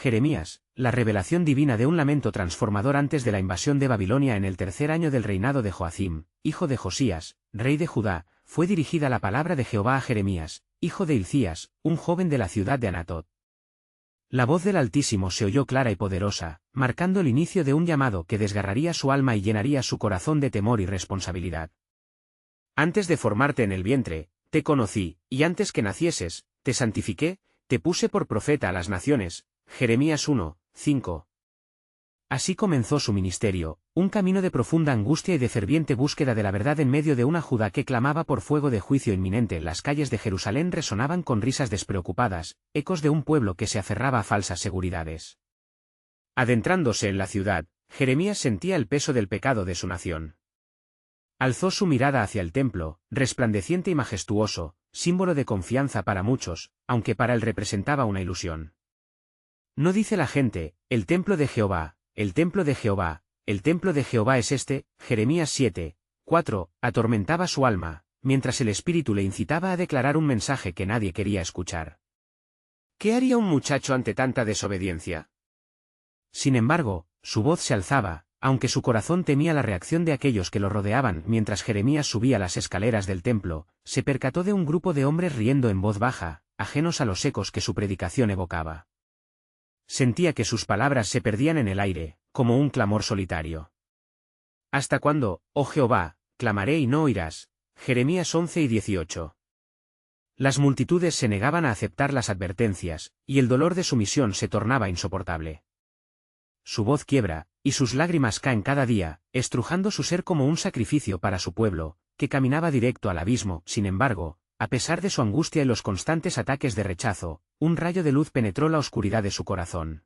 Jeremías, la revelación divina de un lamento transformador antes de la invasión de Babilonia en el tercer año del reinado de Joacim, hijo de Josías, rey de Judá, fue dirigida la palabra de Jehová a Jeremías, hijo de Hilcías, un joven de la ciudad de Anatot. La voz del Altísimo se oyó clara y poderosa, marcando el inicio de un llamado que desgarraría su alma y llenaría su corazón de temor y responsabilidad. Antes de formarte en el vientre, te conocí, y antes que nacieses, te santifiqué, te puse por profeta a las naciones. Jeremías 1, 5. Así comenzó su ministerio, un camino de profunda angustia y de ferviente búsqueda de la verdad en medio de una Judá que clamaba por fuego de juicio inminente. Las calles de Jerusalén resonaban con risas despreocupadas, ecos de un pueblo que se aferraba a falsas seguridades. Adentrándose en la ciudad, Jeremías sentía el peso del pecado de su nación. Alzó su mirada hacia el templo, resplandeciente y majestuoso, símbolo de confianza para muchos, aunque para él representaba una ilusión. No dice la gente, el templo de Jehová, el templo de Jehová, el templo de Jehová es este. Jeremías 7, 4, atormentaba su alma, mientras el espíritu le incitaba a declarar un mensaje que nadie quería escuchar. ¿Qué haría un muchacho ante tanta desobediencia? Sin embargo, su voz se alzaba, aunque su corazón temía la reacción de aquellos que lo rodeaban. Mientras Jeremías subía las escaleras del templo, se percató de un grupo de hombres riendo en voz baja, ajenos a los ecos que su predicación evocaba. Sentía que sus palabras se perdían en el aire, como un clamor solitario. ¿Hasta cuándo, oh Jehová, clamaré y no oirás? Jeremías 11 y 18. Las multitudes se negaban a aceptar las advertencias, y el dolor de su misión se tornaba insoportable. Su voz quiebra, y sus lágrimas caen cada día, estrujando su ser como un sacrificio para su pueblo, que caminaba directo al abismo. Sin embargo, a pesar de su angustia y los constantes ataques de rechazo, un rayo de luz penetró la oscuridad de su corazón.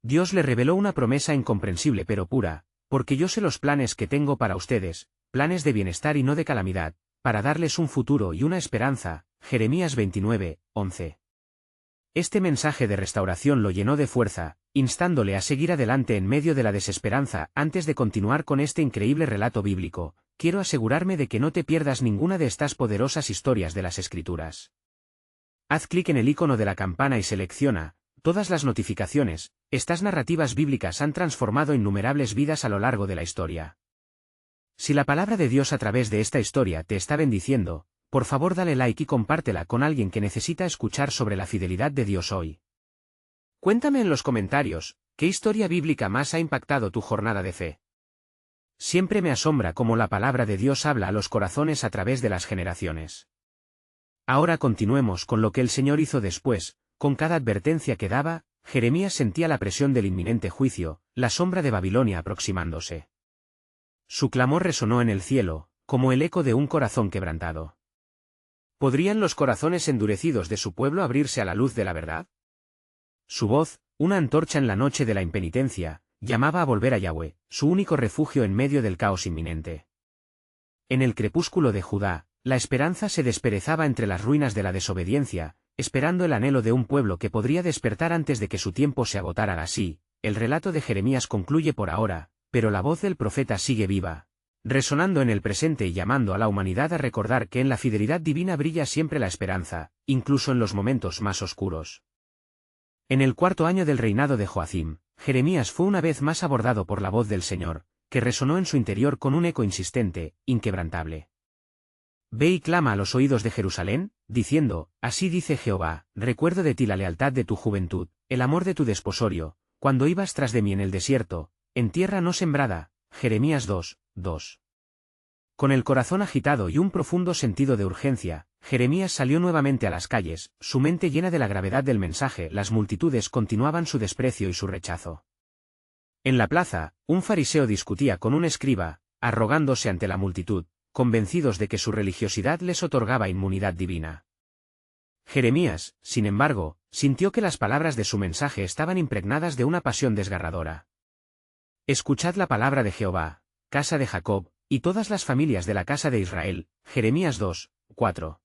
Dios le reveló una promesa incomprensible pero pura, porque yo sé los planes que tengo para ustedes, planes de bienestar y no de calamidad, para darles un futuro y una esperanza. Jeremías 29, 11. Este mensaje de restauración lo llenó de fuerza, instándole a seguir adelante en medio de la desesperanza. Antes de continuar con este increíble relato bíblico, quiero asegurarme de que no te pierdas ninguna de estas poderosas historias de las Escrituras. Haz clic en el icono de la campana y selecciona todas las notificaciones. Estas narrativas bíblicas han transformado innumerables vidas a lo largo de la historia. Si la palabra de Dios a través de esta historia te está bendiciendo, por favor dale like y compártela con alguien que necesita escuchar sobre la fidelidad de Dios hoy. Cuéntame en los comentarios, ¿qué historia bíblica más ha impactado tu jornada de fe? Siempre me asombra cómo la palabra de Dios habla a los corazones a través de las generaciones. Ahora continuemos con lo que el Señor hizo después. Con cada advertencia que daba, Jeremías sentía la presión del inminente juicio, la sombra de Babilonia aproximándose. Su clamor resonó en el cielo, como el eco de un corazón quebrantado. ¿Podrían los corazones endurecidos de su pueblo abrirse a la luz de la verdad? Su voz, una antorcha en la noche de la impenitencia, llamaba a volver a Yahweh, su único refugio en medio del caos inminente. En el crepúsculo de Judá, la esperanza se desperezaba entre las ruinas de la desobediencia, esperando el anhelo de un pueblo que podría despertar antes de que su tiempo se agotara. Así, el relato de Jeremías concluye por ahora, pero la voz del profeta sigue viva, resonando en el presente y llamando a la humanidad a recordar que en la fidelidad divina brilla siempre la esperanza, incluso en los momentos más oscuros. En el cuarto año del reinado de Joacim, Jeremías fue una vez más abordado por la voz del Señor, que resonó en su interior con un eco insistente, inquebrantable. Ve y clama a los oídos de Jerusalén, diciendo, así dice Jehová, recuerdo de ti la lealtad de tu juventud, el amor de tu desposorio, cuando ibas tras de mí en el desierto, en tierra no sembrada. Jeremías 2, 2. Con el corazón agitado y un profundo sentido de urgencia, Jeremías salió nuevamente a las calles, su mente llena de la gravedad del mensaje. Las multitudes continuaban su desprecio y su rechazo. En la plaza, un fariseo discutía con un escriba, arrogándose ante la multitud, convencidos de que su religiosidad les otorgaba inmunidad divina. Jeremías, sin embargo, sintió que las palabras de su mensaje estaban impregnadas de una pasión desgarradora. Escuchad la palabra de Jehová, casa de Jacob, y todas las familias de la casa de Israel. Jeremías 2, 4.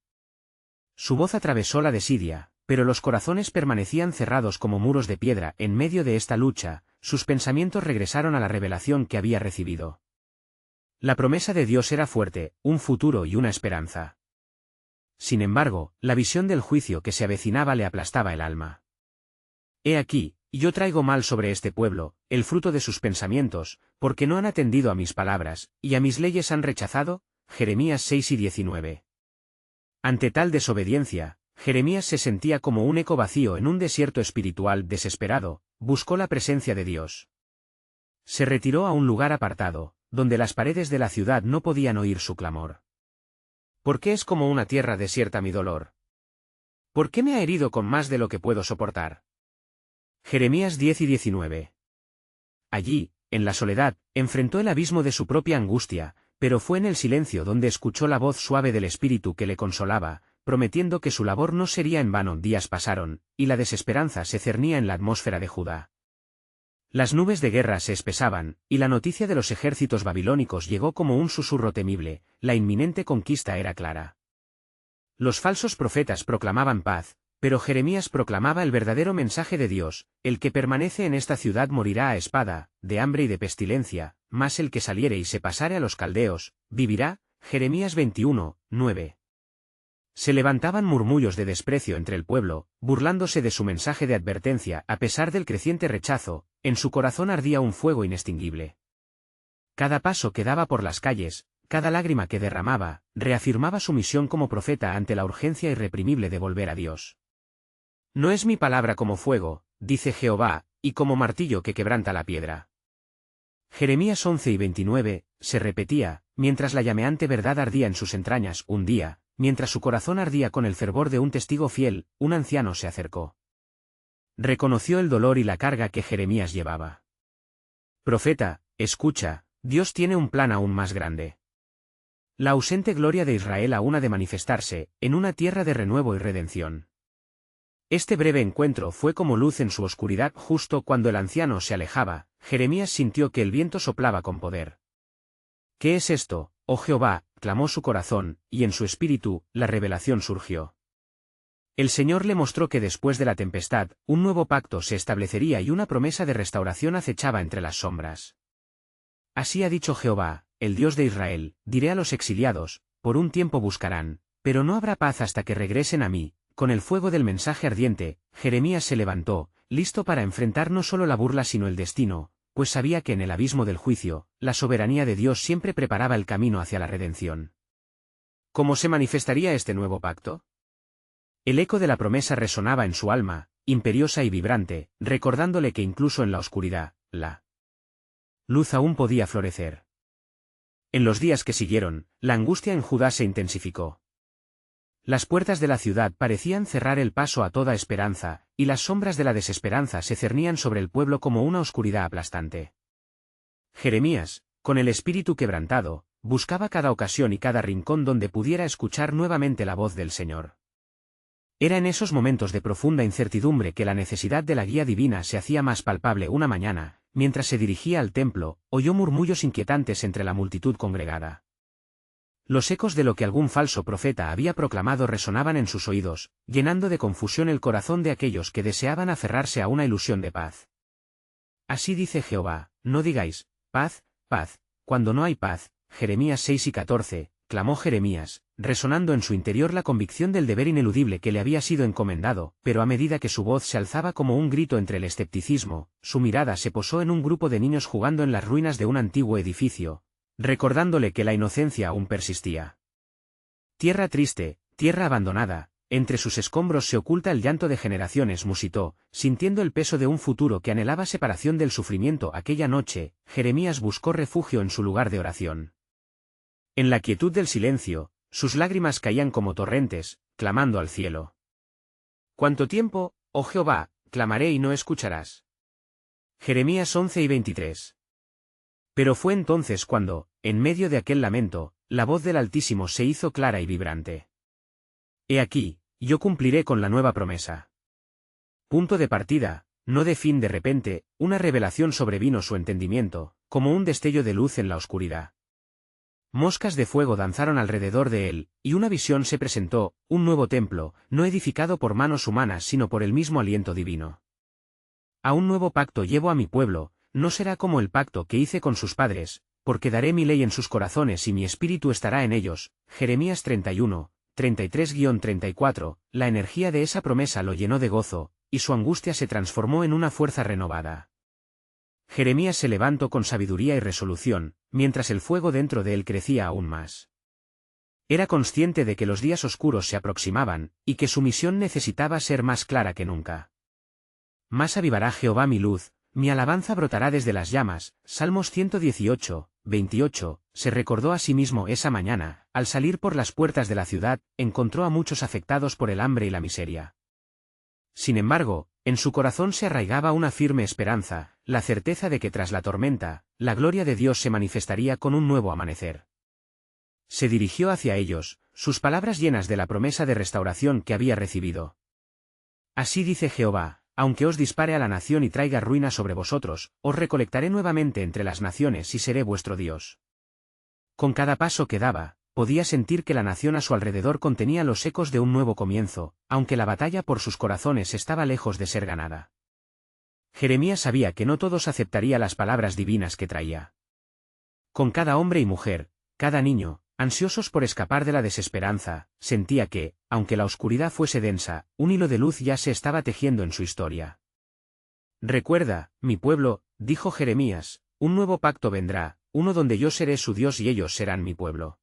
Su voz atravesó la desidia, pero los corazones permanecían cerrados como muros de piedra. En medio de esta lucha, sus pensamientos regresaron a la revelación que había recibido. La promesa de Dios era fuerte, un futuro y una esperanza. Sin embargo, la visión del juicio que se avecinaba le aplastaba el alma. He aquí, y yo traigo mal sobre este pueblo, el fruto de sus pensamientos, porque no han atendido a mis palabras, y a mis leyes han rechazado. Jeremías 6:19. Ante tal desobediencia, Jeremías se sentía como un eco vacío en un desierto espiritual desesperado, buscó la presencia de Dios. Se retiró a un lugar apartado, donde las paredes de la ciudad no podían oír su clamor. ¿Por qué es como una tierra desierta mi dolor? ¿Por qué me ha herido con más de lo que puedo soportar? Jeremías 10:19. Allí, en la soledad, enfrentó el abismo de su propia angustia, pero fue en el silencio donde escuchó la voz suave del Espíritu que le consolaba, prometiendo que su labor no sería en vano. Días pasaron, y la desesperanza se cernía en la atmósfera de Judá. Las nubes de guerra se espesaban, y la noticia de los ejércitos babilónicos llegó como un susurro temible, la inminente conquista era clara. Los falsos profetas proclamaban paz, pero Jeremías proclamaba el verdadero mensaje de Dios: el que permanece en esta ciudad morirá a espada, de hambre y de pestilencia, mas el que saliere y se pasare a los caldeos, vivirá. Jeremías 21:9. Se levantaban murmullos de desprecio entre el pueblo, burlándose de su mensaje de advertencia. A pesar del creciente rechazo, en su corazón ardía un fuego inextinguible. Cada paso que daba por las calles, cada lágrima que derramaba, reafirmaba su misión como profeta ante la urgencia irreprimible de volver a Dios. No es mi palabra como fuego, dice Jehová, y como martillo que quebranta la piedra. Jeremías 11:29, se repetía, mientras la llameante verdad ardía en sus entrañas. Un día, mientras su corazón ardía con el fervor de un testigo fiel, un anciano se acercó. Reconoció el dolor y la carga que Jeremías llevaba. Profeta, escucha, Dios tiene un plan aún más grande. La ausente gloria de Israel aún ha de manifestarse, en una tierra de renuevo y redención. Este breve encuentro fue como luz en su oscuridad. Justo cuando el anciano se alejaba, Jeremías sintió que el viento soplaba con poder. ¿Qué es esto, oh Jehová?, clamó su corazón, y en su espíritu, la revelación surgió. El Señor le mostró que después de la tempestad, un nuevo pacto se establecería y una promesa de restauración acechaba entre las sombras. Así ha dicho Jehová, el Dios de Israel: diré a los exiliados, por un tiempo buscarán, pero no habrá paz hasta que regresen a mí. Con el fuego del mensaje ardiente, Jeremías se levantó, listo para enfrentar no solo la burla sino el destino, pues sabía que en el abismo del juicio, la soberanía de Dios siempre preparaba el camino hacia la redención. ¿Cómo se manifestaría este nuevo pacto? El eco de la promesa resonaba en su alma, imperiosa y vibrante, recordándole que incluso en la oscuridad, la luz aún podía florecer. En los días que siguieron, la angustia en Judá se intensificó. Las puertas de la ciudad parecían cerrar el paso a toda esperanza, y las sombras de la desesperanza se cernían sobre el pueblo como una oscuridad aplastante. Jeremías, con el espíritu quebrantado, buscaba cada ocasión y cada rincón donde pudiera escuchar nuevamente la voz del Señor. Era en esos momentos de profunda incertidumbre que la necesidad de la guía divina se hacía más palpable. Una mañana, mientras se dirigía al templo, oyó murmullos inquietantes entre la multitud congregada. Los ecos de lo que algún falso profeta había proclamado resonaban en sus oídos, llenando de confusión el corazón de aquellos que deseaban aferrarse a una ilusión de paz. Así dice Jehová: no digáis, paz, paz, cuando no hay paz. Jeremías 6:14, clamó Jeremías, resonando en su interior la convicción del deber ineludible que le había sido encomendado, pero a medida que su voz se alzaba como un grito entre el escepticismo, su mirada se posó en un grupo de niños jugando en las ruinas de un antiguo edificio, recordándole que la inocencia aún persistía. Tierra triste, tierra abandonada, entre sus escombros se oculta el llanto de generaciones, musitó, sintiendo el peso de un futuro que anhelaba separación del sufrimiento. Aquella noche, Jeremías buscó refugio en su lugar de oración. En la quietud del silencio, sus lágrimas caían como torrentes, clamando al cielo. ¿Cuánto tiempo, oh Jehová, clamaré y no escucharás? Jeremías 11:23. Pero fue entonces cuando, en medio de aquel lamento, la voz del Altísimo se hizo clara y vibrante. He aquí, yo cumpliré con la nueva promesa. Punto de partida, no de fin. De repente, una revelación sobrevino su entendimiento, como un destello de luz en la oscuridad. Moscas de fuego danzaron alrededor de él, y una visión se presentó: un nuevo templo, no edificado por manos humanas sino por el mismo aliento divino. A un nuevo pacto llevo a mi pueblo. No será como el pacto que hice con sus padres, porque daré mi ley en sus corazones y mi espíritu estará en ellos. Jeremías 31, 33-34, la energía de esa promesa lo llenó de gozo, y su angustia se transformó en una fuerza renovada. Jeremías se levantó con sabiduría y resolución, mientras el fuego dentro de él crecía aún más. Era consciente de que los días oscuros se aproximaban, y que su misión necesitaba ser más clara que nunca. Más avivará Jehová mi luz, mi alabanza brotará desde las llamas. Salmos 118, 28, se recordó a sí mismo esa mañana, al salir por las puertas de la ciudad, encontró a muchos afectados por el hambre y la miseria. Sin embargo, en su corazón se arraigaba una firme esperanza, la certeza de que tras la tormenta, la gloria de Dios se manifestaría con un nuevo amanecer. Se dirigió hacia ellos, sus palabras llenas de la promesa de restauración que había recibido. Así dice Jehová, aunque os dispare a la nación y traiga ruina sobre vosotros, os recolectaré nuevamente entre las naciones y seré vuestro Dios. Con cada paso que daba, podía sentir que la nación a su alrededor contenía los ecos de un nuevo comienzo, aunque la batalla por sus corazones estaba lejos de ser ganada. Jeremías sabía que no todos aceptarían las palabras divinas que traía. Con cada hombre y mujer, cada niño, ansiosos por escapar de la desesperanza, sentía que, aunque la oscuridad fuese densa, un hilo de luz ya se estaba tejiendo en su historia. Recuerda, mi pueblo, dijo Jeremías, un nuevo pacto vendrá, uno donde yo seré su Dios y ellos serán mi pueblo.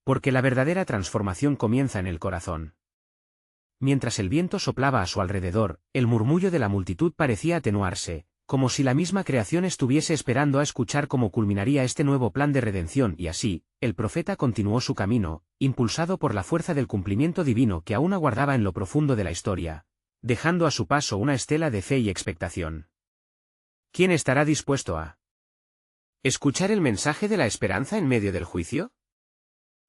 Porque la verdadera transformación comienza en el corazón. Mientras el viento soplaba a su alrededor, el murmullo de la multitud parecía atenuarse, como si la misma creación estuviese esperando a escuchar cómo culminaría este nuevo plan de redención y así, el profeta continuó su camino, impulsado por la fuerza del cumplimiento divino que aún aguardaba en lo profundo de la historia, dejando a su paso una estela de fe y expectación. ¿Quién estará dispuesto a escuchar el mensaje de la esperanza en medio del juicio?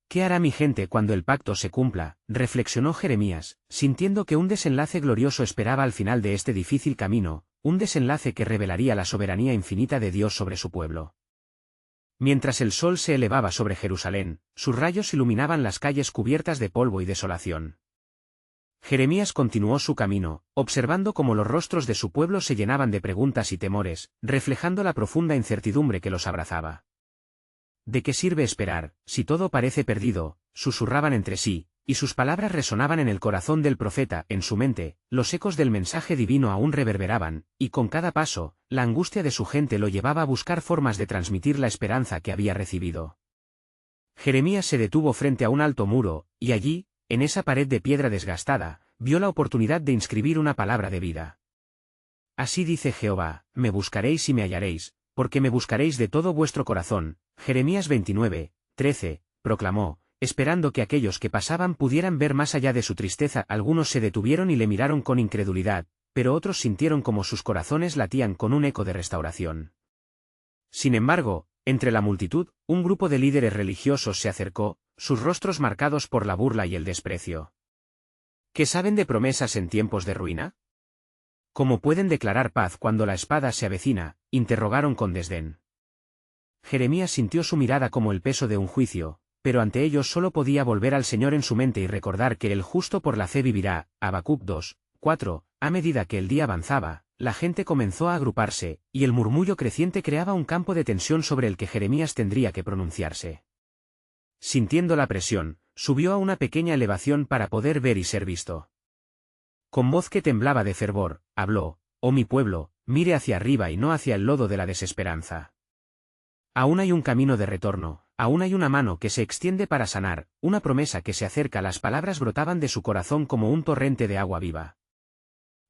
¿Qué hará mi gente cuando el pacto se cumpla?, reflexionó Jeremías, sintiendo que un desenlace glorioso esperaba al final de este difícil camino, un desenlace que revelaría la soberanía infinita de Dios sobre su pueblo. Mientras el sol se elevaba sobre Jerusalén, sus rayos iluminaban las calles cubiertas de polvo y desolación. Jeremías continuó su camino, observando cómo los rostros de su pueblo se llenaban de preguntas y temores, reflejando la profunda incertidumbre que los abrazaba. ¿De qué sirve esperar, si todo parece perdido?, susurraban entre sí, y sus palabras resonaban en el corazón del profeta. En su mente, los ecos del mensaje divino aún reverberaban, y con cada paso, la angustia de su gente lo llevaba a buscar formas de transmitir la esperanza que había recibido. Jeremías se detuvo frente a un alto muro, y allí, en esa pared de piedra desgastada, vio la oportunidad de inscribir una palabra de vida. Así dice Jehová, me buscaréis y me hallaréis, porque me buscaréis de todo vuestro corazón. Jeremías 29, 13, proclamó, esperando que aquellos que pasaban pudieran ver más allá de su tristeza. Algunos se detuvieron y le miraron con incredulidad, pero otros sintieron como sus corazones latían con un eco de restauración. Sin embargo, entre la multitud, un grupo de líderes religiosos se acercó, sus rostros marcados por la burla y el desprecio. ¿Qué saben de promesas en tiempos de ruina? ¿Cómo pueden declarar paz cuando la espada se avecina?, interrogaron con desdén. Jeremías sintió su mirada como el peso de un juicio, pero ante ellos solo podía volver al Señor en su mente y recordar que el justo por la fe vivirá. Habacuc 2, 4. A medida que el día avanzaba, la gente comenzó a agruparse, y el murmullo creciente creaba un campo de tensión sobre el que Jeremías tendría que pronunciarse. Sintiendo la presión, subió a una pequeña elevación para poder ver y ser visto. Con voz que temblaba de fervor, habló: «Oh mi pueblo, mire hacia arriba y no hacia el lodo de la desesperanza. Aún hay un camino de retorno, aún hay una mano que se extiende para sanar, una promesa que se acerca». Las palabras brotaban de su corazón como un torrente de agua viva.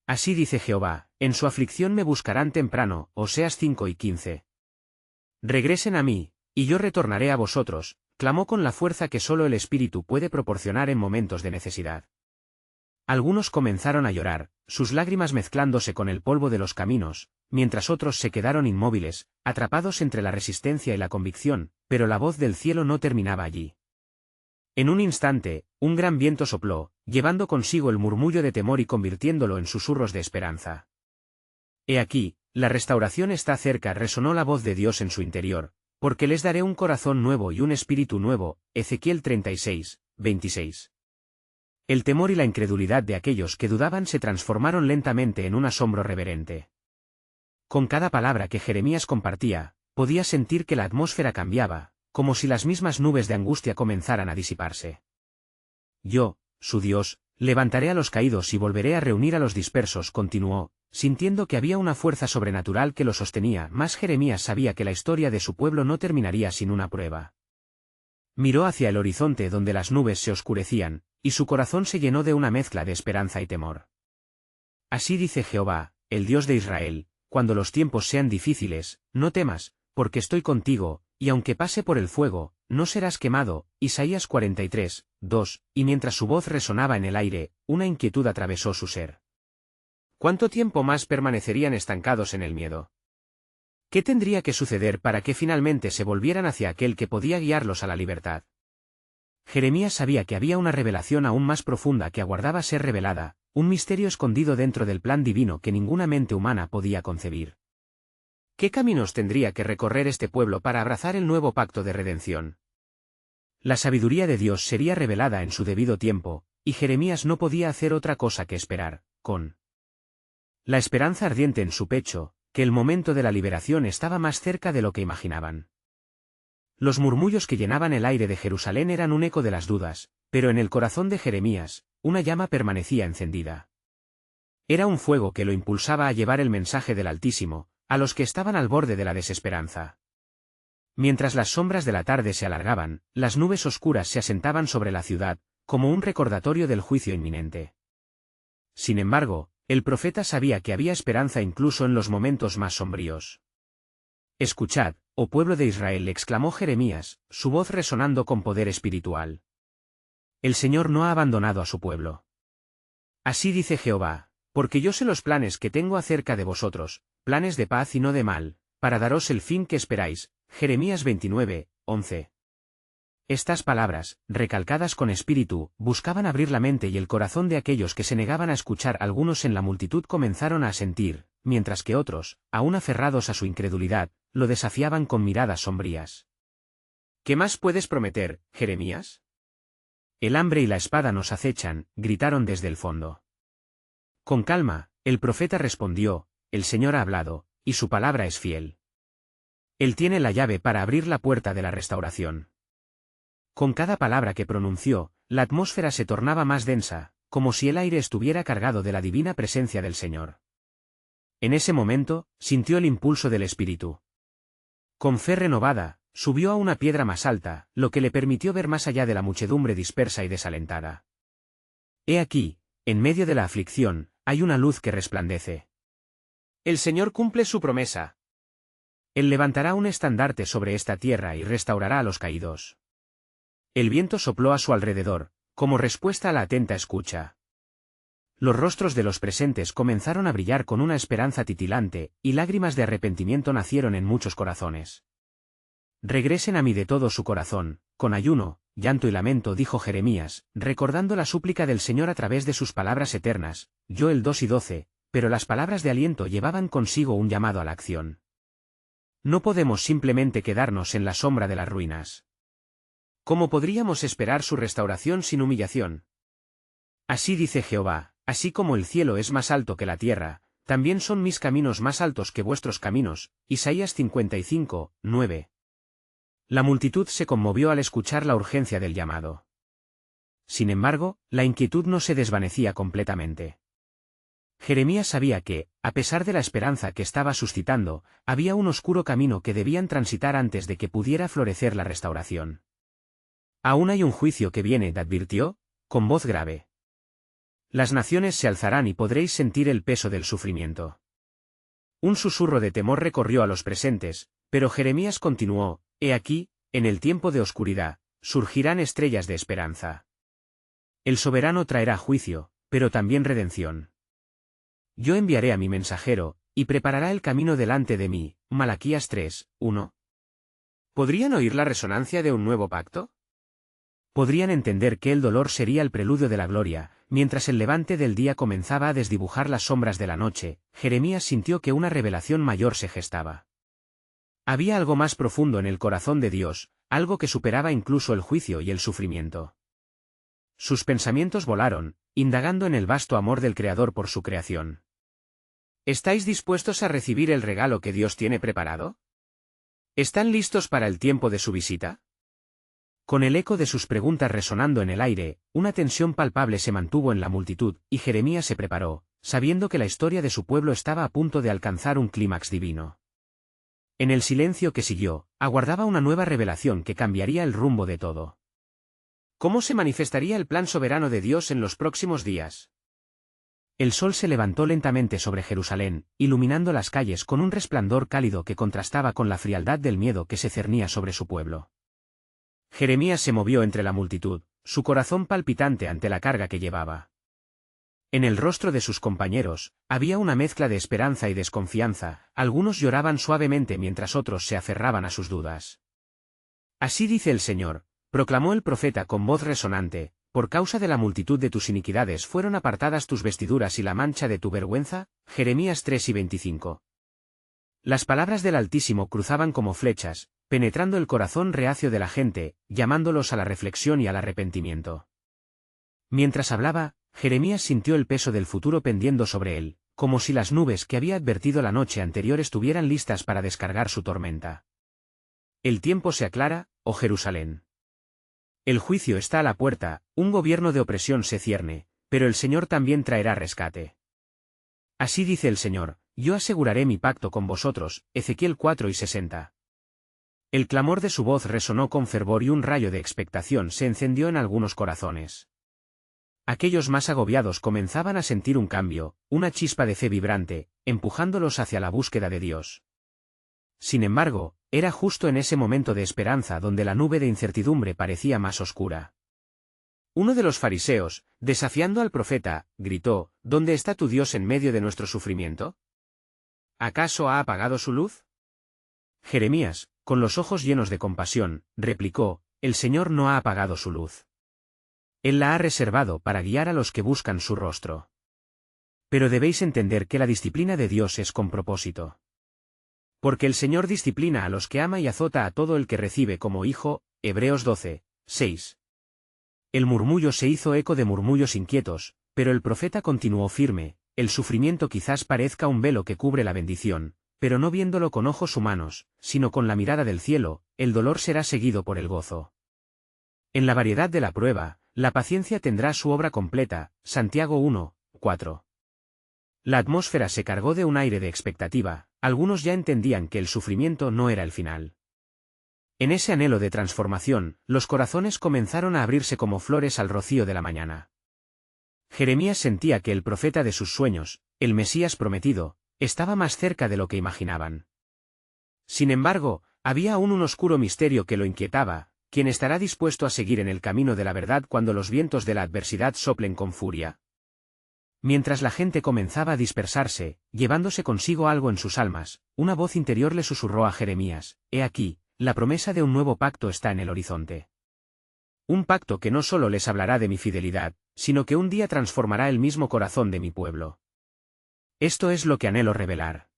Así dice Jehová, en su aflicción me buscarán temprano. Oseas 5 y 15. Regresen a mí, y yo retornaré a vosotros, clamó con la fuerza que solo el Espíritu puede proporcionar en momentos de necesidad. Algunos comenzaron a llorar, sus lágrimas mezclándose con el polvo de los caminos, mientras otros se quedaron inmóviles, atrapados entre la resistencia y la convicción, pero la voz del cielo no terminaba allí. En un instante, un gran viento sopló, llevando consigo el murmullo de temor y convirtiéndolo en susurros de esperanza. He aquí, la restauración está cerca, resonó la voz de Dios en su interior, porque les daré un corazón nuevo y un espíritu nuevo. Ezequiel 36, 26. El temor y la incredulidad de aquellos que dudaban se transformaron lentamente en un asombro reverente. Con cada palabra que Jeremías compartía, podía sentir que la atmósfera cambiaba, como si las mismas nubes de angustia comenzaran a disiparse. Yo, su Dios, Levantaré a los caídos y volveré a reunir a los dispersos, continuó, sintiendo que había una fuerza sobrenatural que lo sostenía. Mas Jeremías sabía que la historia de su pueblo no terminaría sin una prueba. Miró hacia el horizonte donde las nubes se oscurecían, y su corazón se llenó de una mezcla de esperanza y temor. Así dice Jehová, el Dios de Israel, cuando los tiempos sean difíciles, no temas, porque estoy contigo, y aunque pase por el fuego, no serás quemado. Isaías 43, 2, y mientras su voz resonaba en el aire, una inquietud atravesó su ser. ¿Cuánto tiempo más permanecerían estancados en el miedo? ¿Qué tendría que suceder para que finalmente se volvieran hacia aquel que podía guiarlos a la libertad? Jeremías sabía que había una revelación aún más profunda que aguardaba ser revelada, un misterio escondido dentro del plan divino que ninguna mente humana podía concebir. ¿Qué caminos tendría que recorrer este pueblo para abrazar el nuevo pacto de redención? La sabiduría de Dios sería revelada en su debido tiempo, y Jeremías no podía hacer otra cosa que esperar, con la esperanza ardiente en su pecho, que el momento de la liberación estaba más cerca de lo que imaginaban. Los murmullos que llenaban el aire de Jerusalén eran un eco de las dudas, pero en el corazón de Jeremías, una llama permanecía encendida. Era un fuego que lo impulsaba a llevar el mensaje del Altísimo, a los que estaban al borde de la desesperanza. Mientras las sombras de la tarde se alargaban, las nubes oscuras se asentaban sobre la ciudad, como un recordatorio del juicio inminente. Sin embargo, el profeta sabía que había esperanza incluso en los momentos más sombríos. «Escuchad, oh pueblo de Israel», exclamó Jeremías, su voz resonando con poder espiritual. El Señor no ha abandonado a su pueblo. Así dice Jehová, porque yo sé los planes que tengo acerca de vosotros, planes de paz y no de mal, para daros el fin que esperáis. Jeremías 29, 11. Estas palabras, recalcadas con espíritu, buscaban abrir la mente y el corazón de aquellos que se negaban a escuchar. Algunos en la multitud comenzaron a asentir, mientras que otros, aún aferrados a su incredulidad, lo desafiaban con miradas sombrías. ¿Qué más puedes prometer, Jeremías? El hambre y la espada nos acechan, gritaron desde el fondo. Con calma, el profeta respondió, el Señor ha hablado, y su palabra es fiel. Él tiene la llave para abrir la puerta de la restauración. Con cada palabra que pronunció, la atmósfera se tornaba más densa, como si el aire estuviera cargado de la divina presencia del Señor. En ese momento, sintió el impulso del Espíritu. Con fe renovada, subió a una piedra más alta, lo que le permitió ver más allá de la muchedumbre dispersa y desalentada. He aquí, en medio de la aflicción, hay una luz que resplandece. El Señor cumple su promesa. Él levantará un estandarte sobre esta tierra y restaurará a los caídos. El viento sopló a su alrededor, como respuesta a la atenta escucha. Los rostros de los presentes comenzaron a brillar con una esperanza titilante, y lágrimas de arrepentimiento nacieron en muchos corazones. Regresen a mí de todo su corazón, con ayuno, llanto y lamento, dijo Jeremías, recordando la súplica del Señor a través de sus palabras eternas, Joel 2 y 12, pero las palabras de aliento llevaban consigo un llamado a la acción. No podemos simplemente quedarnos en la sombra de las ruinas. ¿Cómo podríamos esperar su restauración sin humillación? Así dice Jehová, así como el cielo es más alto que la tierra, también son mis caminos más altos que vuestros caminos. Isaías 55, 9. La multitud se conmovió al escuchar la urgencia del llamado. Sin embargo, la inquietud no se desvanecía completamente. Jeremías sabía que, a pesar de la esperanza que estaba suscitando, había un oscuro camino que debían transitar antes de que pudiera florecer la restauración. Aún hay un juicio que viene, advirtió, con voz grave. Las naciones se alzarán y podréis sentir el peso del sufrimiento. Un susurro de temor recorrió a los presentes, pero Jeremías continuó, he aquí, en el tiempo de oscuridad, surgirán estrellas de esperanza. El soberano traerá juicio, pero también redención. Yo enviaré a mi mensajero, y preparará el camino delante de mí. Malaquías 3, 1. ¿Podrían oír la resonancia de un nuevo pacto? Podrían entender que el dolor sería el preludio de la gloria, mientras el levante del día comenzaba a desdibujar las sombras de la noche. Jeremías sintió que una revelación mayor se gestaba. Había algo más profundo en el corazón de Dios, algo que superaba incluso el juicio y el sufrimiento. Sus pensamientos volaron, indagando en el vasto amor del Creador por su creación. ¿Estáis dispuestos a recibir el regalo que Dios tiene preparado? ¿Están listos para el tiempo de su visita? Con el eco de sus preguntas resonando en el aire, una tensión palpable se mantuvo en la multitud, y Jeremías se preparó, sabiendo que la historia de su pueblo estaba a punto de alcanzar un clímax divino. En el silencio que siguió, aguardaba una nueva revelación que cambiaría el rumbo de todo. ¿Cómo se manifestaría el plan soberano de Dios en los próximos días? El sol se levantó lentamente sobre Jerusalén, iluminando las calles con un resplandor cálido que contrastaba con la frialdad del miedo que se cernía sobre su pueblo. Jeremías se movió entre la multitud, su corazón palpitante ante la carga que llevaba. En el rostro de sus compañeros, había una mezcla de esperanza y desconfianza, algunos lloraban suavemente mientras otros se aferraban a sus dudas. Así dice el Señor, proclamó el profeta con voz resonante, por causa de la multitud de tus iniquidades fueron apartadas tus vestiduras y la mancha de tu vergüenza, Jeremías 3:25. Las palabras del Altísimo cruzaban como flechas, penetrando el corazón reacio de la gente, llamándolos a la reflexión y al arrepentimiento. Mientras hablaba, Jeremías sintió el peso del futuro pendiendo sobre él, como si las nubes que había advertido la noche anterior estuvieran listas para descargar su tormenta. El tiempo se aclara, oh Jerusalén. El juicio está a la puerta, un gobierno de opresión se cierne, pero el Señor también traerá rescate. Así dice el Señor, yo aseguraré mi pacto con vosotros, Ezequiel 4:60. El clamor de su voz resonó con fervor y un rayo de expectación se encendió en algunos corazones. Aquellos más agobiados comenzaban a sentir un cambio, una chispa de fe vibrante, empujándolos hacia la búsqueda de Dios. Sin embargo, era justo en ese momento de esperanza donde la nube de incertidumbre parecía más oscura. Uno de los fariseos, desafiando al profeta, gritó, ¿dónde está tu Dios en medio de nuestro sufrimiento? ¿Acaso ha apagado su luz? Jeremías, con los ojos llenos de compasión, replicó, el Señor no ha apagado su luz. Él la ha reservado para guiar a los que buscan su rostro. Pero debéis entender que la disciplina de Dios es con propósito. Porque el Señor disciplina a los que ama y azota a todo el que recibe como hijo, Hebreos 12:6. El murmullo se hizo eco de murmullos inquietos, pero el profeta continuó firme, el sufrimiento quizás parezca un velo que cubre la bendición, pero no viéndolo con ojos humanos, sino con la mirada del cielo, el dolor será seguido por el gozo. En la variedad de la prueba, la paciencia tendrá su obra completa, Santiago 1:4. La atmósfera se cargó de un aire de expectativa, algunos ya entendían que el sufrimiento no era el final. En ese anhelo de transformación, los corazones comenzaron a abrirse como flores al rocío de la mañana. Jeremías sentía que el profeta de sus sueños, el Mesías prometido, estaba más cerca de lo que imaginaban. Sin embargo, había aún un oscuro misterio que lo inquietaba, ¿quién estará dispuesto a seguir en el camino de la verdad cuando los vientos de la adversidad soplen con furia? Mientras la gente comenzaba a dispersarse, llevándose consigo algo en sus almas, una voz interior le susurró a Jeremías, he aquí, la promesa de un nuevo pacto está en el horizonte. Un pacto que no solo les hablará de mi fidelidad, sino que un día transformará el mismo corazón de mi pueblo. Esto es lo que anhelo revelar.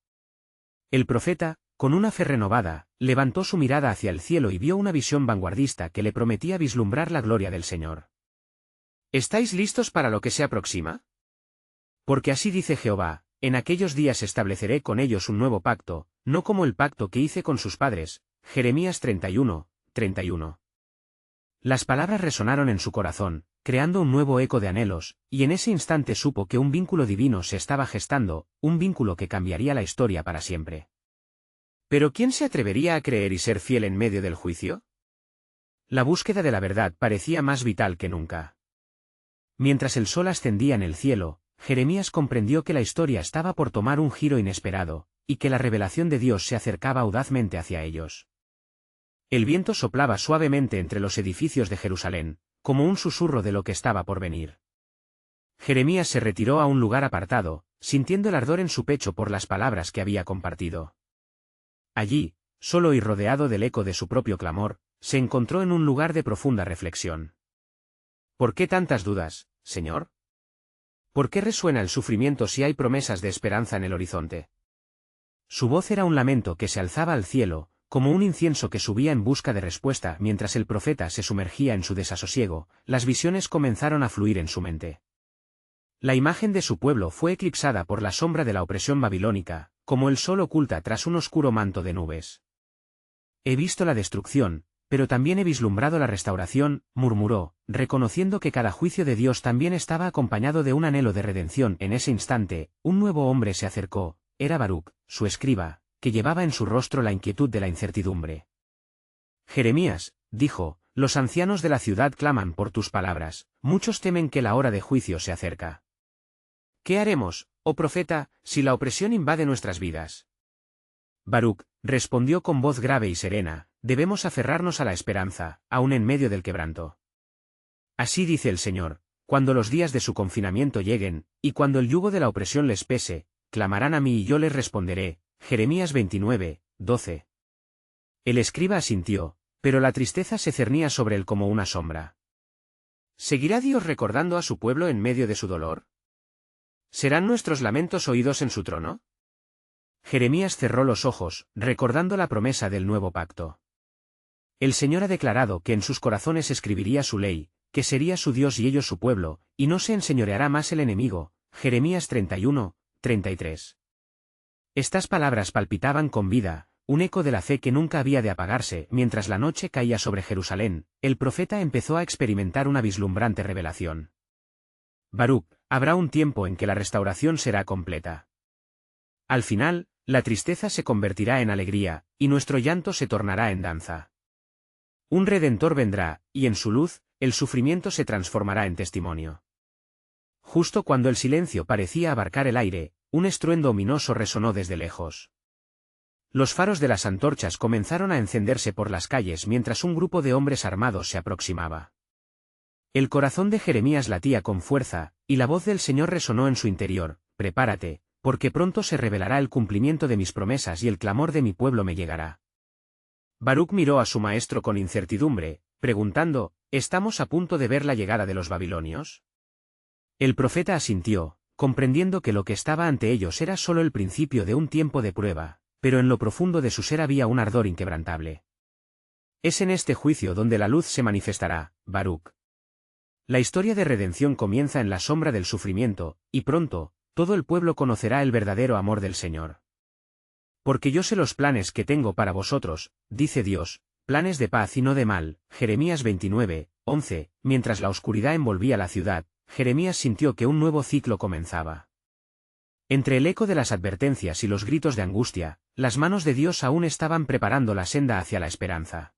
El profeta, con una fe renovada, levantó su mirada hacia el cielo y vio una visión vanguardista que le prometía vislumbrar la gloria del Señor. ¿Estáis listos para lo que se aproxima? Porque así dice Jehová, en aquellos días estableceré con ellos un nuevo pacto, no como el pacto que hice con sus padres, Jeremías 31:31. Las palabras resonaron en su corazón, creando un nuevo eco de anhelos, y en ese instante supo que un vínculo divino se estaba gestando, un vínculo que cambiaría la historia para siempre. ¿Pero quién se atrevería a creer y ser fiel en medio del juicio? La búsqueda de la verdad parecía más vital que nunca. Mientras el sol ascendía en el cielo, Jeremías comprendió que la historia estaba por tomar un giro inesperado, y que la revelación de Dios se acercaba audazmente hacia ellos. El viento soplaba suavemente entre los edificios de Jerusalén, como un susurro de lo que estaba por venir. Jeremías se retiró a un lugar apartado, sintiendo el ardor en su pecho por las palabras que había compartido. Allí, solo y rodeado del eco de su propio clamor, se encontró en un lugar de profunda reflexión. ¿Por qué tantas dudas, Señor? ¿Por qué resuena el sufrimiento si hay promesas de esperanza en el horizonte? Su voz era un lamento que se alzaba al cielo, como un incienso que subía en busca de respuesta mientras el profeta se sumergía en su desasosiego, las visiones comenzaron a fluir en su mente. La imagen de su pueblo fue eclipsada por la sombra de la opresión babilónica, como el sol oculta tras un oscuro manto de nubes. He visto la destrucción, pero también he vislumbrado la restauración, murmuró, reconociendo que cada juicio de Dios también estaba acompañado de un anhelo de redención. En ese instante, un nuevo hombre se acercó, era Baruc, su escriba, que llevaba en su rostro la inquietud de la incertidumbre. Jeremías, dijo, los ancianos de la ciudad claman por tus palabras, muchos temen que la hora de juicio se acerca. ¿Qué haremos, oh profeta, si la opresión invade nuestras vidas? Baruc respondió con voz grave y serena, debemos aferrarnos a la esperanza, aun en medio del quebranto. Así dice el Señor, cuando los días de su confinamiento lleguen, y cuando el yugo de la opresión les pese, clamarán a mí y yo les responderé. Jeremías 29, 12. El escriba asintió, pero la tristeza se cernía sobre él como una sombra. ¿Seguirá Dios recordando a su pueblo en medio de su dolor? ¿Serán nuestros lamentos oídos en su trono? Jeremías cerró los ojos, recordando la promesa del nuevo pacto. El Señor ha declarado que en sus corazones escribiría su ley, que sería su Dios y ellos su pueblo, y no se enseñoreará más el enemigo. Jeremías 31, 33. Estas palabras palpitaban con vida, un eco de la fe que nunca había de apagarse. Mientras la noche caía sobre Jerusalén, el profeta empezó a experimentar una vislumbrante revelación. Baruc, habrá un tiempo en que la restauración será completa. Al final, la tristeza se convertirá en alegría, y nuestro llanto se tornará en danza. Un Redentor vendrá, y en su luz, el sufrimiento se transformará en testimonio. Justo cuando el silencio parecía abarcar el aire, un estruendo ominoso resonó desde lejos. Los faros de las antorchas comenzaron a encenderse por las calles mientras un grupo de hombres armados se aproximaba. El corazón de Jeremías latía con fuerza, y la voz del Señor resonó en su interior, prepárate, porque pronto se revelará el cumplimiento de mis promesas y el clamor de mi pueblo me llegará. Baruc miró a su maestro con incertidumbre, preguntando, ¿estamos a punto de ver la llegada de los babilonios? El profeta asintió, comprendiendo que lo que estaba ante ellos era solo el principio de un tiempo de prueba, pero en lo profundo de su ser había un ardor inquebrantable. Es en este juicio donde la luz se manifestará, Baruc. La historia de redención comienza en la sombra del sufrimiento, y pronto, todo el pueblo conocerá el verdadero amor del Señor. Porque yo sé los planes que tengo para vosotros, dice Dios, planes de paz y no de mal. Jeremías 29, 11. Mientras la oscuridad envolvía la ciudad, Jeremías sintió que un nuevo ciclo comenzaba. Entre el eco de las advertencias y los gritos de angustia, las manos de Dios aún estaban preparando la senda hacia la esperanza.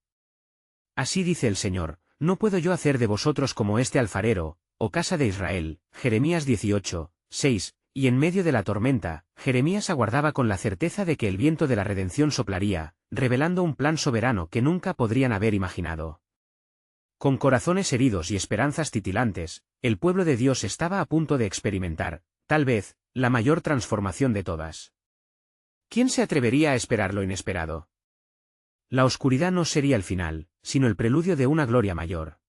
Así dice el Señor, no puedo yo hacer de vosotros como este alfarero, oh casa de Israel. Jeremías 18, 6. Y en medio de la tormenta, Jeremías aguardaba con la certeza de que el viento de la redención soplaría, revelando un plan soberano que nunca podrían haber imaginado. Con corazones heridos y esperanzas titilantes, el pueblo de Dios estaba a punto de experimentar, tal vez, la mayor transformación de todas. ¿Quién se atrevería a esperar lo inesperado? La oscuridad no sería el final, sino el preludio de una gloria mayor.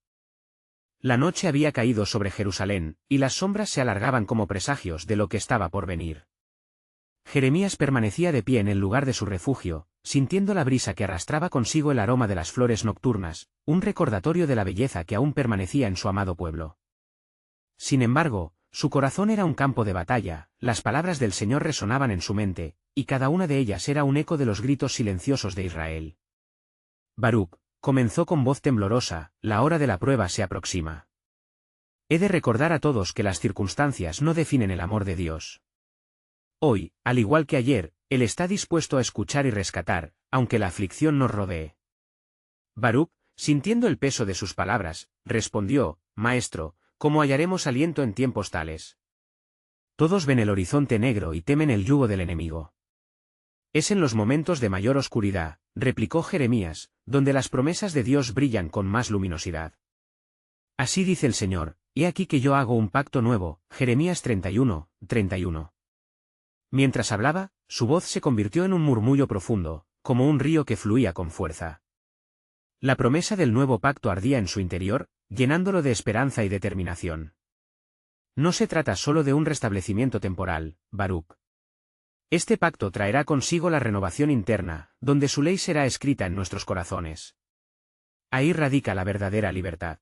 La noche había caído sobre Jerusalén, y las sombras se alargaban como presagios de lo que estaba por venir. Jeremías permanecía de pie en el lugar de su refugio, sintiendo la brisa que arrastraba consigo el aroma de las flores nocturnas, un recordatorio de la belleza que aún permanecía en su amado pueblo. Sin embargo, su corazón era un campo de batalla, las palabras del Señor resonaban en su mente, y cada una de ellas era un eco de los gritos silenciosos de Israel. Baruc comenzó con voz temblorosa, la hora de la prueba se aproxima. He de recordar a todos que las circunstancias no definen el amor de Dios. Hoy, al igual que ayer, Él está dispuesto a escuchar y rescatar, aunque la aflicción nos rodee. Baruc, sintiendo el peso de sus palabras, respondió, Maestro, ¿cómo hallaremos aliento en tiempos tales? Todos ven el horizonte negro y temen el yugo del enemigo. Es en los momentos de mayor oscuridad, replicó Jeremías, donde las promesas de Dios brillan con más luminosidad. Así dice el Señor, he aquí que yo hago un pacto nuevo. Jeremías 31, 31. Mientras hablaba, su voz se convirtió en un murmullo profundo, como un río que fluía con fuerza. La promesa del nuevo pacto ardía en su interior, llenándolo de esperanza y determinación. No se trata solo de un restablecimiento temporal, Baruc. Este pacto traerá consigo la renovación interna, donde su ley será escrita en nuestros corazones. Ahí radica la verdadera libertad.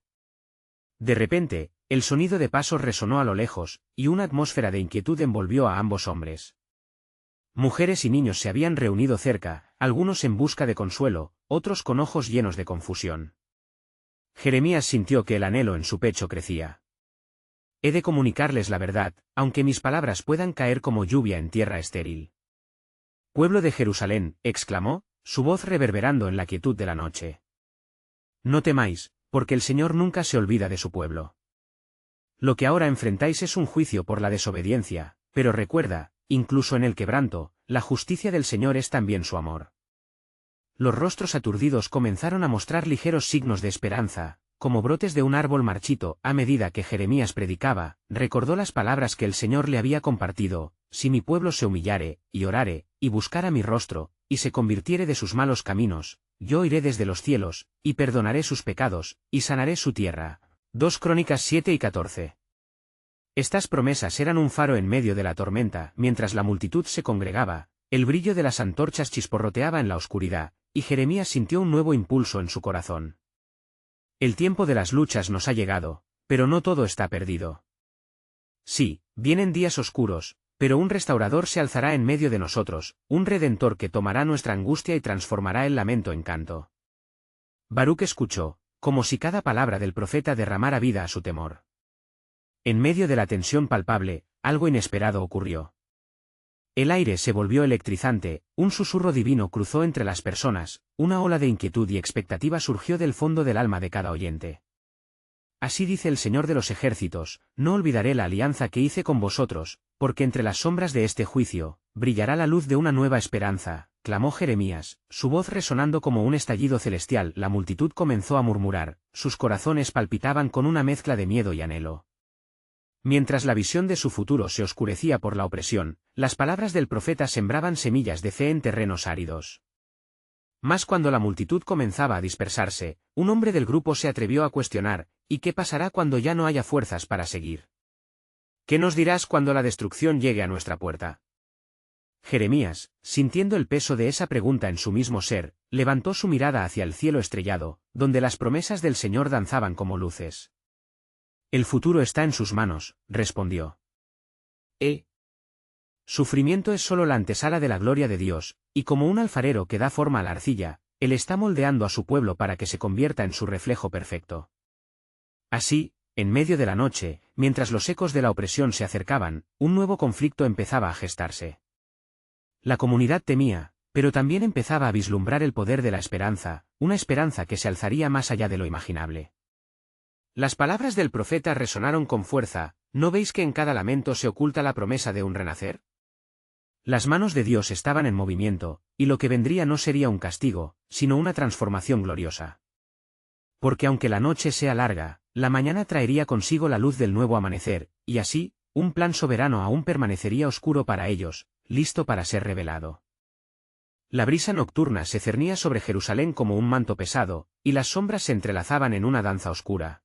De repente, el sonido de pasos resonó a lo lejos, y una atmósfera de inquietud envolvió a ambos hombres. Mujeres y niños se habían reunido cerca, algunos en busca de consuelo, otros con ojos llenos de confusión. Jeremías sintió que el anhelo en su pecho crecía. He de comunicarles la verdad, aunque mis palabras puedan caer como lluvia en tierra estéril. Pueblo de Jerusalén, exclamó, su voz reverberando en la quietud de la noche. No temáis, porque el Señor nunca se olvida de su pueblo. Lo que ahora enfrentáis es un juicio por la desobediencia, pero recuerda, incluso en el quebranto, la justicia del Señor es también su amor. Los rostros aturdidos comenzaron a mostrar ligeros signos de esperanza, como brotes de un árbol marchito. A medida que Jeremías predicaba, recordó las palabras que el Señor le había compartido: si mi pueblo se humillare, y orare, y buscara mi rostro, y se convirtiere de sus malos caminos, yo iré desde los cielos, y perdonaré sus pecados, y sanaré su tierra. 2 Crónicas 7 y 14. Estas promesas eran un faro en medio de la tormenta. Mientras la multitud se congregaba, el brillo de las antorchas chisporroteaba en la oscuridad, y Jeremías sintió un nuevo impulso en su corazón. El tiempo de las luchas nos ha llegado, pero no todo está perdido. Sí, vienen días oscuros, pero un restaurador se alzará en medio de nosotros, un redentor que tomará nuestra angustia y transformará el lamento en canto. Baruc escuchó, como si cada palabra del profeta derramara vida a su temor. En medio de la tensión palpable, algo inesperado ocurrió. El aire se volvió electrizante, un susurro divino cruzó entre las personas, una ola de inquietud y expectativa surgió del fondo del alma de cada oyente. Así dice el Señor de los ejércitos: no olvidaré la alianza que hice con vosotros, porque entre las sombras de este juicio, brillará la luz de una nueva esperanza, clamó Jeremías, su voz resonando como un estallido celestial. La multitud comenzó a murmurar, sus corazones palpitaban con una mezcla de miedo y anhelo. Mientras la visión de su futuro se oscurecía por la opresión, las palabras del profeta sembraban semillas de fe en terrenos áridos. Mas cuando la multitud comenzaba a dispersarse, un hombre del grupo se atrevió a cuestionar: ¿y qué pasará cuando ya no haya fuerzas para seguir? ¿Qué nos dirás cuando la destrucción llegue a nuestra puerta? Jeremías, sintiendo el peso de esa pregunta en su mismo ser, levantó su mirada hacia el cielo estrellado, donde las promesas del Señor danzaban como luces. El futuro está en sus manos, respondió. Sufrimiento es solo la antesala de la gloria de Dios, y como un alfarero que da forma a la arcilla, Él está moldeando a su pueblo para que se convierta en su reflejo perfecto. Así, en medio de la noche, mientras los ecos de la opresión se acercaban, un nuevo conflicto empezaba a gestarse. La comunidad temía, pero también empezaba a vislumbrar el poder de la esperanza, una esperanza que se alzaría más allá de lo imaginable. Las palabras del profeta resonaron con fuerza: ¿no veis que en cada lamento se oculta la promesa de un renacer? Las manos de Dios estaban en movimiento, y lo que vendría no sería un castigo, sino una transformación gloriosa. Porque aunque la noche sea larga, la mañana traería consigo la luz del nuevo amanecer, y así, un plan soberano aún permanecería oscuro para ellos, listo para ser revelado. La brisa nocturna se cernía sobre Jerusalén como un manto pesado, y las sombras se entrelazaban en una danza oscura.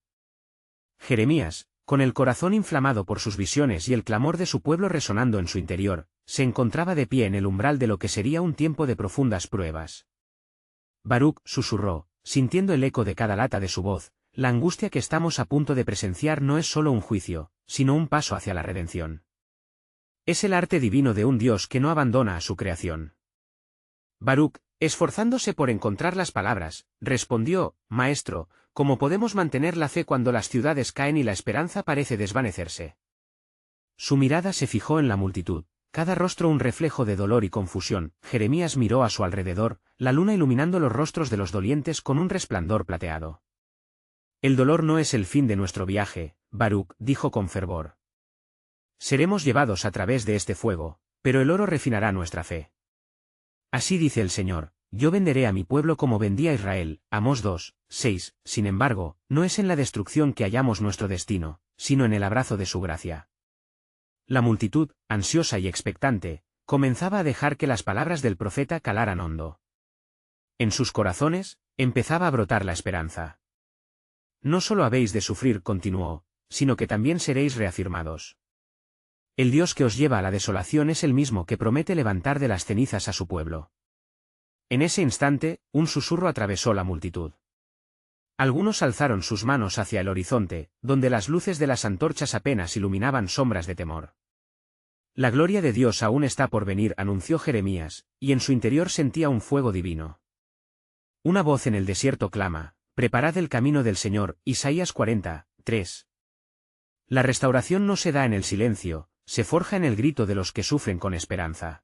Jeremías, con el corazón inflamado por sus visiones y el clamor de su pueblo resonando en su interior, se encontraba de pie en el umbral de lo que sería un tiempo de profundas pruebas. Baruc susurró, sintiendo el eco de cada lata de su voz: la angustia que estamos a punto de presenciar no es solo un juicio, sino un paso hacia la redención. Es el arte divino de un Dios que no abandona a su creación. Baruc, esforzándose por encontrar las palabras, respondió: Maestro, ¿cómo podemos mantener la fe cuando las ciudades caen y la esperanza parece desvanecerse? Su mirada se fijó en la multitud, cada rostro un reflejo de dolor y confusión. Jeremías miró a su alrededor, la luna iluminando los rostros de los dolientes con un resplandor plateado. El dolor no es el fin de nuestro viaje, Baruc, dijo con fervor. Seremos llevados a través de este fuego, pero el oro refinará nuestra fe. Así dice el Señor: yo venderé a mi pueblo como vendí a Israel. Amós 2, 6. Sin embargo, no es en la destrucción que hallamos nuestro destino, sino en el abrazo de su gracia. La multitud, ansiosa y expectante, comenzaba a dejar que las palabras del profeta calaran hondo. En sus corazones, empezaba a brotar la esperanza. No solo habéis de sufrir, continuó, sino que también seréis reafirmados. El Dios que os lleva a la desolación es el mismo que promete levantar de las cenizas a su pueblo. En ese instante, un susurro atravesó la multitud. Algunos alzaron sus manos hacia el horizonte, donde las luces de las antorchas apenas iluminaban sombras de temor. La gloria de Dios aún está por venir, anunció Jeremías, y en su interior sentía un fuego divino. Una voz en el desierto clama, preparad el camino del Señor, Isaías 40, 3. La restauración no se da en el silencio, se forja en el grito de los que sufren con esperanza.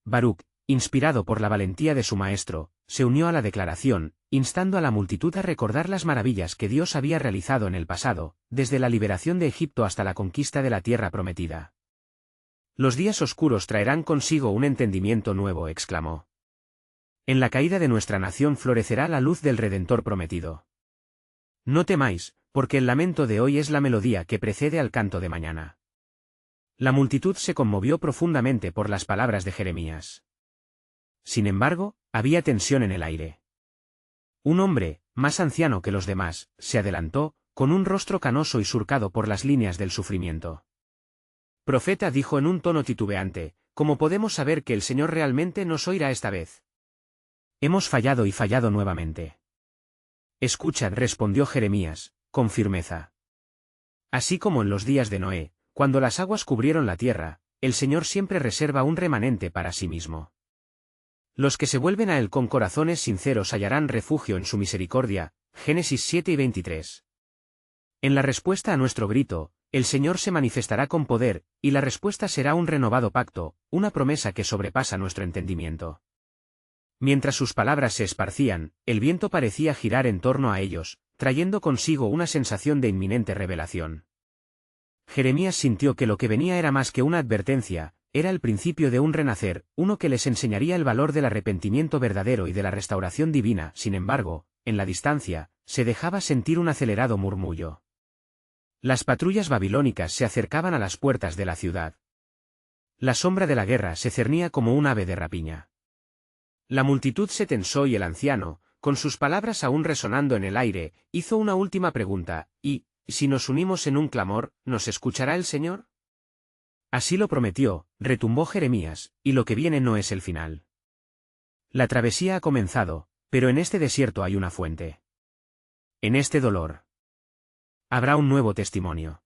Baruc, inspirado por la valentía de su maestro, se unió a la declaración, instando a la multitud a recordar las maravillas que Dios había realizado en el pasado, desde la liberación de Egipto hasta la conquista de la tierra prometida. Los días oscuros traerán consigo un entendimiento nuevo, exclamó. En la caída de nuestra nación florecerá la luz del Redentor prometido. No temáis, porque el lamento de hoy es la melodía que precede al canto de mañana. La multitud se conmovió profundamente por las palabras de Jeremías. Sin embargo, había tensión en el aire. Un hombre, más anciano que los demás, se adelantó, con un rostro canoso y surcado por las líneas del sufrimiento. Profeta, dijo en un tono titubeante, ¿cómo podemos saber que el Señor realmente nos oirá esta vez? Hemos fallado y fallado nuevamente. Escuchad, respondió Jeremías, con firmeza. Así como en los días de Noé, cuando las aguas cubrieron la tierra, el Señor siempre reserva un remanente para sí mismo. Los que se vuelven a Él con corazones sinceros hallarán refugio en su misericordia, Génesis 7 y 23. En la respuesta a nuestro grito, el Señor se manifestará con poder, y la respuesta será un renovado pacto, una promesa que sobrepasa nuestro entendimiento. Mientras sus palabras se esparcían, el viento parecía girar en torno a ellos, trayendo consigo una sensación de inminente revelación. Jeremías sintió que lo que venía era más que una advertencia, era el principio de un renacer, uno que les enseñaría el valor del arrepentimiento verdadero y de la restauración divina. Sin embargo, en la distancia, se dejaba sentir un acelerado murmullo. Las patrullas babilónicas se acercaban a las puertas de la ciudad. La sombra de la guerra se cernía como un ave de rapiña. La multitud se tensó y el anciano, con sus palabras aún resonando en el aire, hizo una última pregunta, ¿y, si nos unimos en un clamor, nos escuchará el Señor? Así lo prometió, retumbó Jeremías, y lo que viene no es el final. La travesía ha comenzado, pero en este desierto hay una fuente. En este dolor habrá un nuevo testimonio.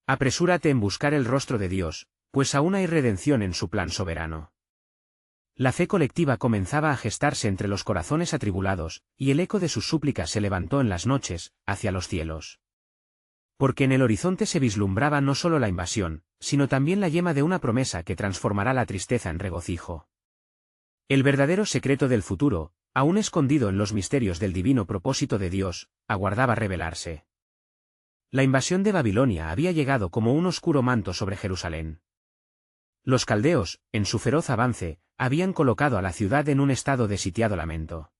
Apresúrate en buscar el rostro de Dios, pues aún hay redención en su plan soberano. La fe colectiva comenzaba a gestarse entre los corazones atribulados, y el eco de sus súplicas se levantó en las noches, hacia los cielos. Porque en el horizonte se vislumbraba no solo la invasión, sino también la yema de una promesa que transformará la tristeza en regocijo. El verdadero secreto del futuro, aún escondido en los misterios del divino propósito de Dios, aguardaba revelarse. La invasión de Babilonia había llegado como un oscuro manto sobre Jerusalén. Los caldeos, en su feroz avance, habían colocado a la ciudad en un estado de sitiado lamento.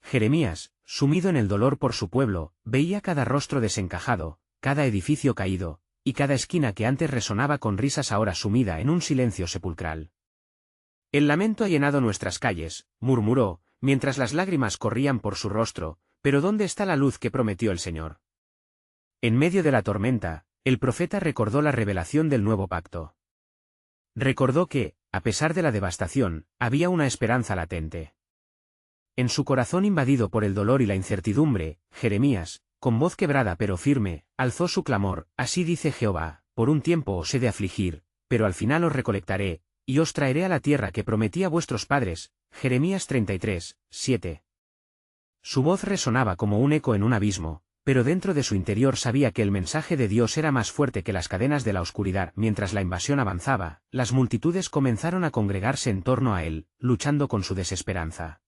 Jeremías, sumido en el dolor por su pueblo, veía cada rostro desencajado, cada edificio caído, y cada esquina que antes resonaba con risas ahora sumida en un silencio sepulcral. El lamento ha llenado nuestras calles, murmuró, mientras las lágrimas corrían por su rostro, pero ¿dónde está la luz que prometió el Señor? En medio de la tormenta, el profeta recordó la revelación del nuevo pacto. Recordó que, a pesar de la devastación, había una esperanza latente. En su corazón invadido por el dolor y la incertidumbre, Jeremías, con voz quebrada pero firme, alzó su clamor, así dice Jehová, por un tiempo os he de afligir, pero al final os recolectaré, y os traeré a la tierra que prometí a vuestros padres, Jeremías 33, 7. Su voz resonaba como un eco en un abismo, pero dentro de su interior sabía que el mensaje de Dios era más fuerte que las cadenas de la oscuridad. Mientras la invasión avanzaba, las multitudes comenzaron a congregarse en torno a él, luchando con su desesperanza.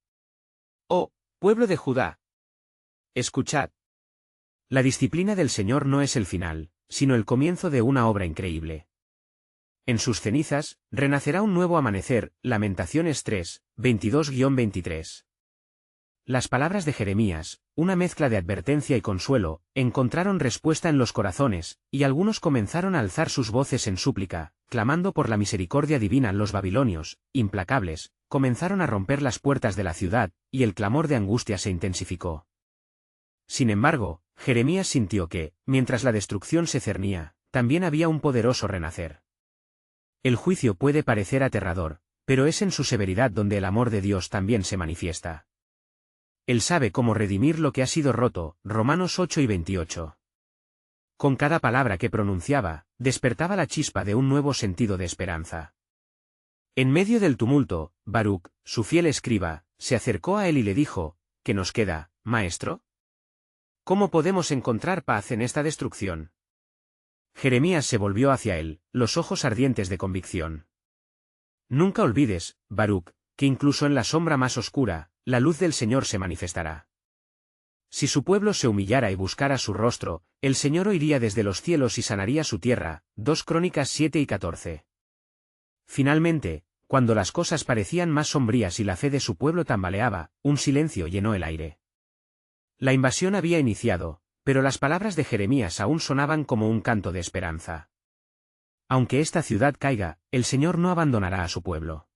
¡Oh, pueblo de Judá! Escuchad. La disciplina del Señor no es el final, sino el comienzo de una obra increíble. En sus cenizas, renacerá un nuevo amanecer. Lamentaciones 3, 22-23. Las palabras de Jeremías, una mezcla de advertencia y consuelo, encontraron respuesta en los corazones, y algunos comenzaron a alzar sus voces en súplica, clamando por la misericordia divina. Los babilonios, implacables, comenzaron a romper las puertas de la ciudad, y el clamor de angustia se intensificó. Sin embargo, Jeremías sintió que, mientras la destrucción se cernía, también había un poderoso renacer. El juicio puede parecer aterrador, pero es en su severidad donde el amor de Dios también se manifiesta. Él sabe cómo redimir lo que ha sido roto, Romanos 8 y 28. Con cada palabra que pronunciaba, despertaba la chispa de un nuevo sentido de esperanza. En medio del tumulto, Baruc, su fiel escriba, se acercó a él y le dijo: ¿Qué nos queda, maestro? ¿Cómo podemos encontrar paz en esta destrucción? Jeremías se volvió hacia él, los ojos ardientes de convicción. Nunca olvides, Baruc, que incluso en la sombra más oscura, la luz del Señor se manifestará. Si su pueblo se humillara y buscara su rostro, el Señor oiría desde los cielos y sanaría su tierra. 2 Crónicas 7 y 14. Finalmente, cuando las cosas parecían más sombrías y la fe de su pueblo tambaleaba, un silencio llenó el aire. La invasión había iniciado, pero las palabras de Jeremías aún sonaban como un canto de esperanza. Aunque esta ciudad caiga, el Señor no abandonará a su pueblo.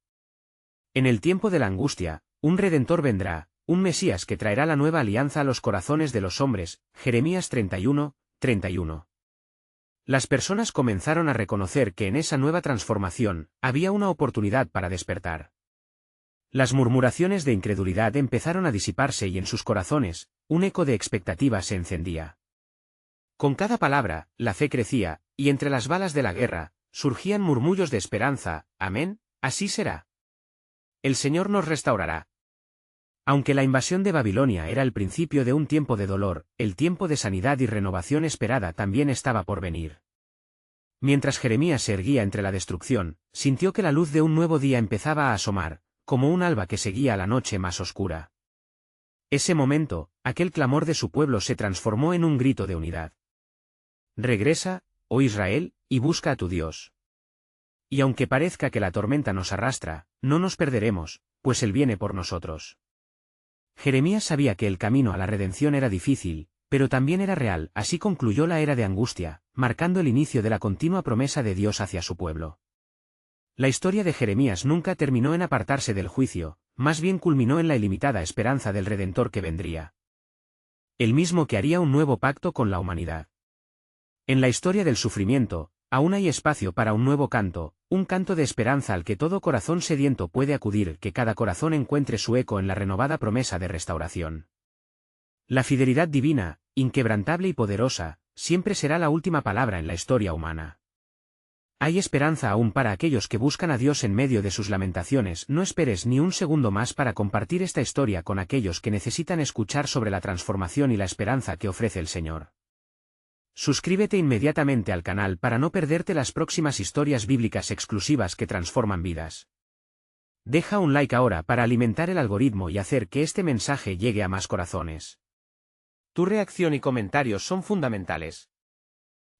En el tiempo de la angustia, un Redentor vendrá, un Mesías que traerá la nueva alianza a los corazones de los hombres. Jeremías 31, 31. Las personas comenzaron a reconocer que en esa nueva transformación, había una oportunidad para despertar. Las murmuraciones de incredulidad empezaron a disiparse y en sus corazones, un eco de expectativa se encendía. Con cada palabra, la fe crecía, y entre las balas de la guerra, surgían murmullos de esperanza. Amén, así será. El Señor nos restaurará. Aunque la invasión de Babilonia era el principio de un tiempo de dolor, el tiempo de sanidad y renovación esperada también estaba por venir. Mientras Jeremías se erguía entre la destrucción, sintió que la luz de un nuevo día empezaba a asomar, como un alba que seguía a la noche más oscura. Ese momento, aquel clamor de su pueblo se transformó en un grito de unidad. Regresa, oh Israel, y busca a tu Dios. Y aunque parezca que la tormenta nos arrastra, no nos perderemos, pues Él viene por nosotros. Jeremías sabía que el camino a la redención era difícil, pero también era real. Así concluyó la era de angustia, marcando el inicio de la continua promesa de Dios hacia su pueblo. La historia de Jeremías nunca terminó en apartarse del juicio, más bien culminó en la ilimitada esperanza del Redentor que vendría. El mismo que haría un nuevo pacto con la humanidad. En la historia del sufrimiento, aún hay espacio para un nuevo canto, un canto de esperanza al que todo corazón sediento puede acudir, que cada corazón encuentre su eco en la renovada promesa de restauración. La fidelidad divina, inquebrantable y poderosa, siempre será la última palabra en la historia humana. Hay esperanza aún para aquellos que buscan a Dios en medio de sus lamentaciones. No esperes ni un segundo más para compartir esta historia con aquellos que necesitan escuchar sobre la transformación y la esperanza que ofrece el Señor. Suscríbete inmediatamente al canal para no perderte las próximas historias bíblicas exclusivas que transforman vidas. Deja un like ahora para alimentar el algoritmo y hacer que este mensaje llegue a más corazones. Tu reacción y comentarios son fundamentales.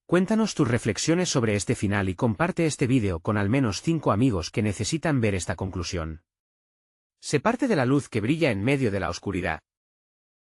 Cuéntanos tus reflexiones sobre este final y comparte este vídeo con al menos 5 amigos que necesitan ver esta conclusión. Sé parte de la luz que brilla en medio de la oscuridad.